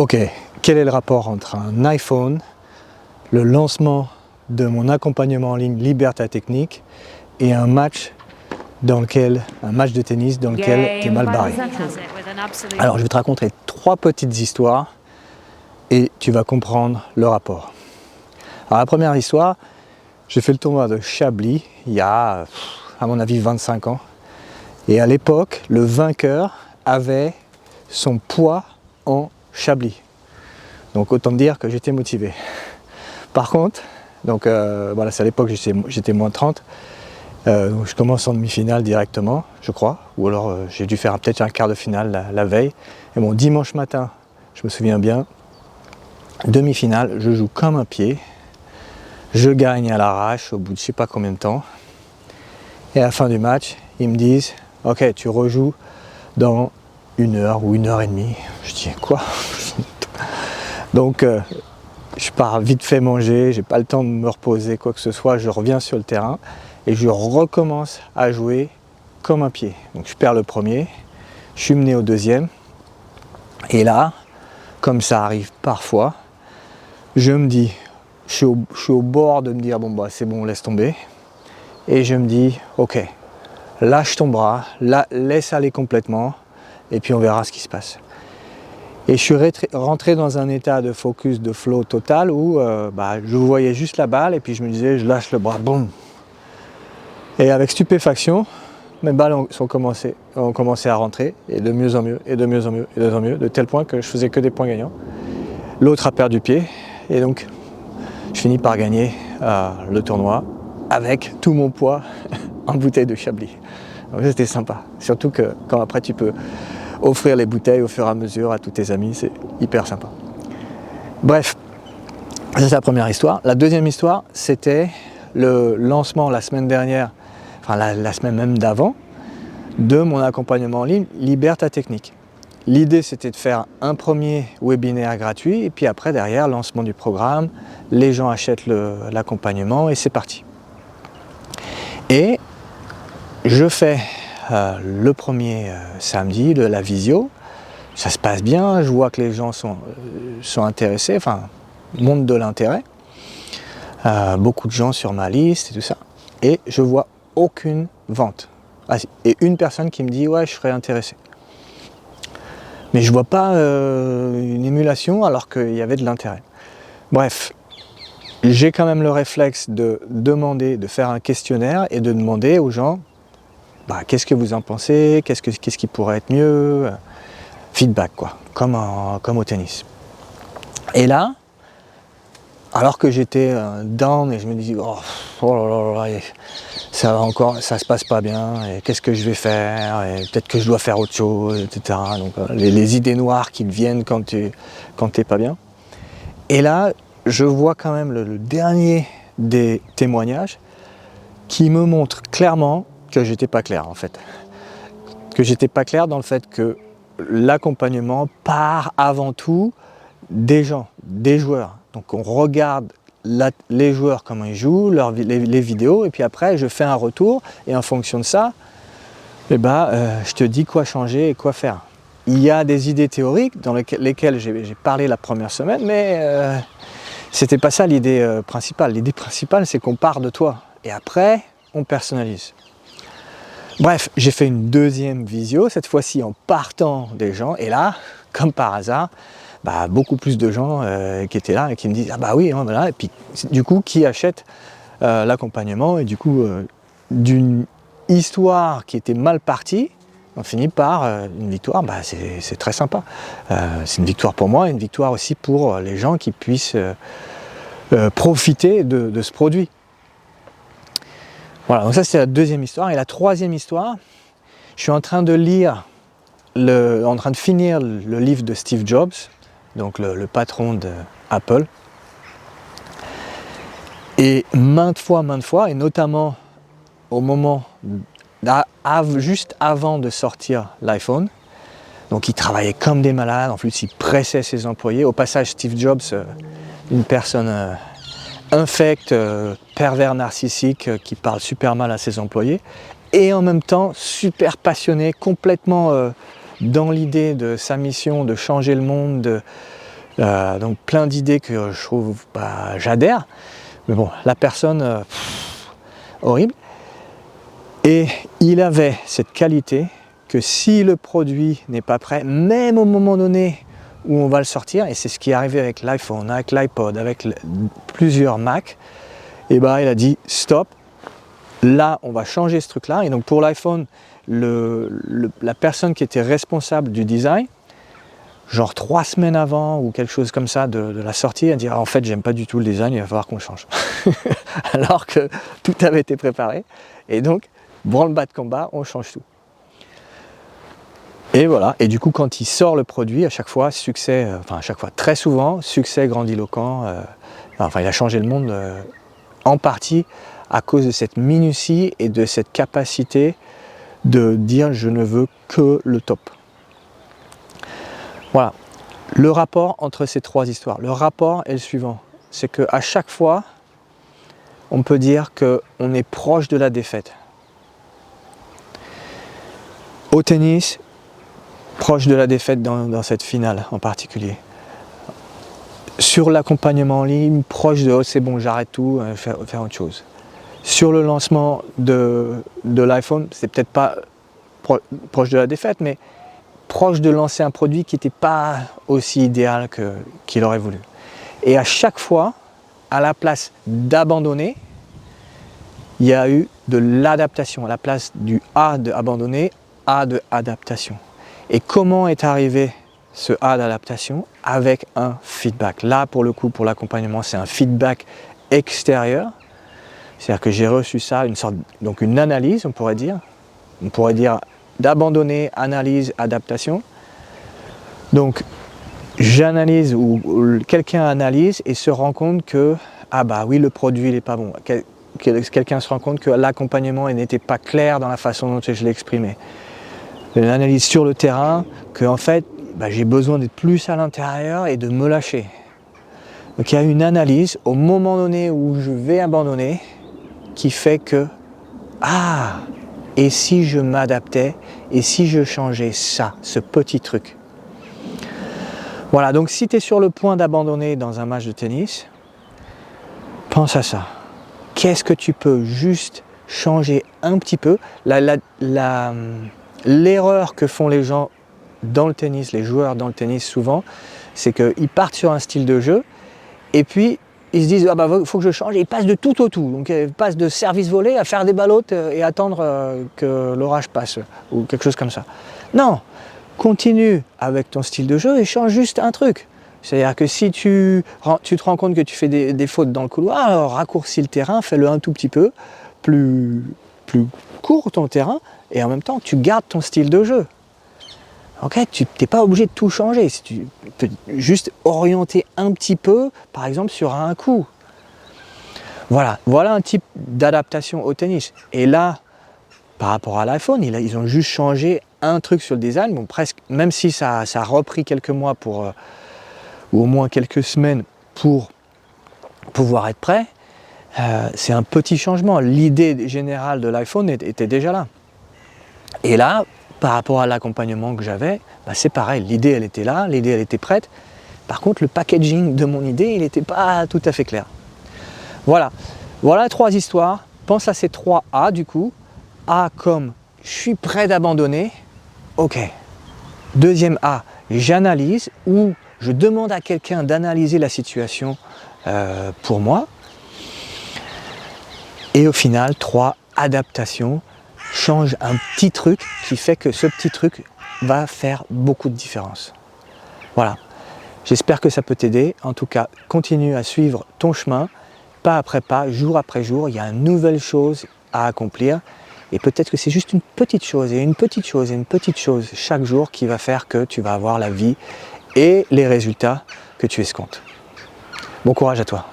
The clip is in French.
Ok, quel est le rapport entre un iPhone, le lancement de mon accompagnement en ligne Liberta Technique et un match de tennis dans lequel tu es mal barré? Alors je vais te raconter 3 petites histoires et tu vas comprendre le rapport. Alors la première histoire, j'ai fait le tournoi de Chablis il y a, à mon avis, 25 ans. Et à l'époque, le vainqueur avait son poids en Chablis. Donc autant dire que j'étais motivé. Par contre, voilà, c'est à l'époque j'étais moins 30. Donc je commence en demi-finale directement, je crois. Ou alors j'ai dû faire peut-être un quart de finale la veille. Et bon, dimanche matin, je me souviens bien, demi-finale, je joue comme un pied. Je gagne à l'arrache au bout de je sais pas combien de temps. Et à la fin du match, ils me disent « Ok, tu rejoues dans 1 heure ou 1 heure et demie. » Je dis « Quoi ?» Donc je pars vite fait manger, j'ai pas le temps de me reposer, quoi que ce soit. Je reviens sur le terrain et je recommence à jouer comme un pied. Donc je perds le premier, je suis mené au deuxième. Et là, comme ça arrive parfois, je me dis, je suis au bord de me dire « Bon bah c'est bon, laisse tomber. » Et je me dis « Ok, lâche ton bras, laisse aller complètement et puis on verra ce qui se passe. » Et je suis rentré dans un état de focus, de flow total où je voyais juste la balle et puis je me disais je lâche le bras, boum. Et avec stupéfaction, mes balles ont commencé à rentrer et de mieux en mieux, et de mieux en mieux, et de mieux en mieux, de tel point que je faisais que des points gagnants. L'autre a perdu pied et donc je finis par gagner le tournoi avec tout mon poids en bouteille de Chablis. Donc c'était sympa, surtout que quand après tu peux offrir les bouteilles au fur et à mesure à tous tes amis, c'est hyper sympa. Bref, ça c'est la première histoire. La deuxième histoire, c'était le lancement la semaine dernière, enfin la semaine même d'avant, de mon accompagnement en ligne Liberta Technique. L'idée c'était de faire un premier webinaire gratuit et puis après derrière, lancement du programme, les gens achètent l'accompagnement et c'est parti. Et je fais le premier samedi de la visio, ça se passe bien, je vois que les gens sont intéressés, enfin montrent de l'intérêt, beaucoup de gens sur ma liste et tout ça, et je vois aucune vente. Et une personne qui me dit ouais je serais intéressé. Mais je vois pas une émulation alors qu'il y avait de l'intérêt. Bref, j'ai quand même le réflexe de demander, de faire un questionnaire et de demander aux gens qu'est-ce que vous en pensez, qu'est-ce qui pourrait être mieux, feedback quoi, comme au tennis. Et là, alors que j'étais down et je me disais oh là là, ça se passe pas bien, et qu'est-ce que je vais faire, et peut-être que je dois faire autre chose, etc. Donc les idées noires qui te viennent quand t'es pas bien. Et là, je vois quand même le dernier des témoignages qui me montre clairement que j'étais pas clair en fait. Que j'étais pas clair dans le fait que l'accompagnement part avant tout des gens, des joueurs. Donc on regarde les joueurs comment ils jouent, les vidéos, et puis après je fais un retour et en fonction de ça, je te dis quoi changer et quoi faire. Il y a des idées théoriques dans lesquelles j'ai parlé la première semaine, mais c'était pas ça l'idée principale. L'idée principale c'est qu'on part de toi et après on personnalise. Bref, j'ai fait une deuxième visio, cette fois-ci en partant des gens, et là, comme par hasard, beaucoup plus de gens qui étaient là et qui me disent « Ah bah oui, hein, voilà », et puis du coup, qui achètent l'accompagnement, et du coup, d'une histoire qui était mal partie, on finit par une victoire, c'est très sympa. C'est une victoire pour moi, et une victoire aussi pour les gens qui puissent profiter de ce produit. Voilà, donc ça c'est la deuxième histoire. Et la troisième histoire, je suis en train de finir le livre de Steve Jobs, donc le patron d'Apple. Et maintes fois, et notamment au moment, juste avant de sortir l'iPhone, donc il travaillait comme des malades, en plus il pressait ses employés. Au passage, Steve Jobs, une personne infect, pervers narcissique, qui parle super mal à ses employés, et en même temps super passionné, complètement dans l'idée de sa mission de changer le monde, Donc plein d'idées que je trouve, j'adhère. Mais bon, la personne, horrible. Et il avait cette qualité que si le produit n'est pas prêt, même au moment donné où on va le sortir, et c'est ce qui est arrivé avec l'iPhone, avec l'iPod, avec plusieurs Mac, et il a dit stop, là on va changer ce truc-là. Et donc pour l'iPhone, la personne qui était responsable du design, genre 3 semaines avant ou quelque chose comme ça de la sortie, elle dit en fait j'aime pas du tout le design, il va falloir qu'on change. Alors que tout avait été préparé. Et donc, branle-bas de combat, on change tout. Et voilà, et du coup quand il sort le produit, à chaque fois, succès, très souvent, succès grandiloquent, il a changé le monde en partie à cause de cette minutie et de cette capacité de dire je ne veux que le top. Voilà, le rapport entre ces 3 histoires, le rapport est le suivant, c'est qu'à chaque fois, on peut dire qu'on est proche de la défaite. Au tennis, proche de la défaite dans cette finale en particulier. Sur l'accompagnement en ligne, proche de c'est bon, j'arrête tout, faire autre chose. Sur le lancement de l'iPhone, c'est peut-être pas proche de la défaite, mais proche de lancer un produit qui n'était pas aussi idéal qu'il aurait voulu. Et à chaque fois, à la place d'abandonner, il y a eu de l'adaptation. À la place du A de abandonner, A de adaptation. Et comment est arrivé ce A d'adaptation? Avec un feedback. Là, pour le coup, pour l'accompagnement, c'est un feedback extérieur. C'est-à-dire que j'ai reçu ça, donc une analyse, on pourrait dire. On pourrait dire d'abandonner, analyse, adaptation. Donc, j'analyse ou quelqu'un analyse et se rend compte que, oui, le produit, il n'est pas bon. Quelqu'un se rend compte que l'accompagnement n'était pas clair dans la façon dont je l'ai exprimé. Une analyse sur le terrain, que en fait, j'ai besoin d'être plus à l'intérieur et de me lâcher. Donc il y a une analyse au moment donné où je vais abandonner qui fait que, et si je m'adaptais, et si je changeais ça, ce petit truc. Voilà, donc si tu es sur le point d'abandonner dans un match de tennis, pense à ça. Qu'est-ce que tu peux juste changer un petit peu? L'erreur que font les gens dans le tennis, les joueurs dans le tennis souvent, c'est qu'ils partent sur un style de jeu et puis ils se disent il faut que je change et ils passent de tout au tout. Donc ils passent de service volé à faire des ballottes et attendre que l'orage passe ou quelque chose comme ça. Non, continue avec ton style de jeu et change juste un truc. C'est-à-dire que si tu te rends compte que tu fais des fautes dans le couloir, alors raccourcis le terrain, fais-le un tout petit peu plus court ton terrain et en même temps tu gardes ton style de jeu. Ok, tu n'es pas obligé de tout changer, si tu peux juste orienter un petit peu, par exemple sur un coup. Voilà un type d'adaptation au tennis. Et là, par rapport à l'iPhone, ils ont juste changé un truc sur le design, bon, presque, même si ça a repris quelques mois ou au moins quelques semaines pour pouvoir être prêt, c'est un petit changement. L'idée générale de l'iPhone était déjà là. Et là, par rapport à l'accompagnement que j'avais, c'est pareil, l'idée elle était là, l'idée elle était prête. Par contre, le packaging de mon idée, il n'était pas tout à fait clair. Voilà 3 histoires. Pense à ces 3 A du coup. A comme je suis prêt d'abandonner. Ok. Deuxième A, j'analyse ou je demande à quelqu'un d'analyser la situation pour moi. Et au final, 3, adaptation. Change un petit truc qui fait que ce petit truc va faire beaucoup de différence. Voilà. J'espère que ça peut t'aider. En tout cas, continue à suivre ton chemin, pas après pas, jour après jour. Il y a une nouvelle chose à accomplir. Et peut-être que c'est juste une petite chose, et une petite chose, et une petite chose chaque jour qui va faire que tu vas avoir la vie et les résultats que tu escomptes. Bon courage à toi.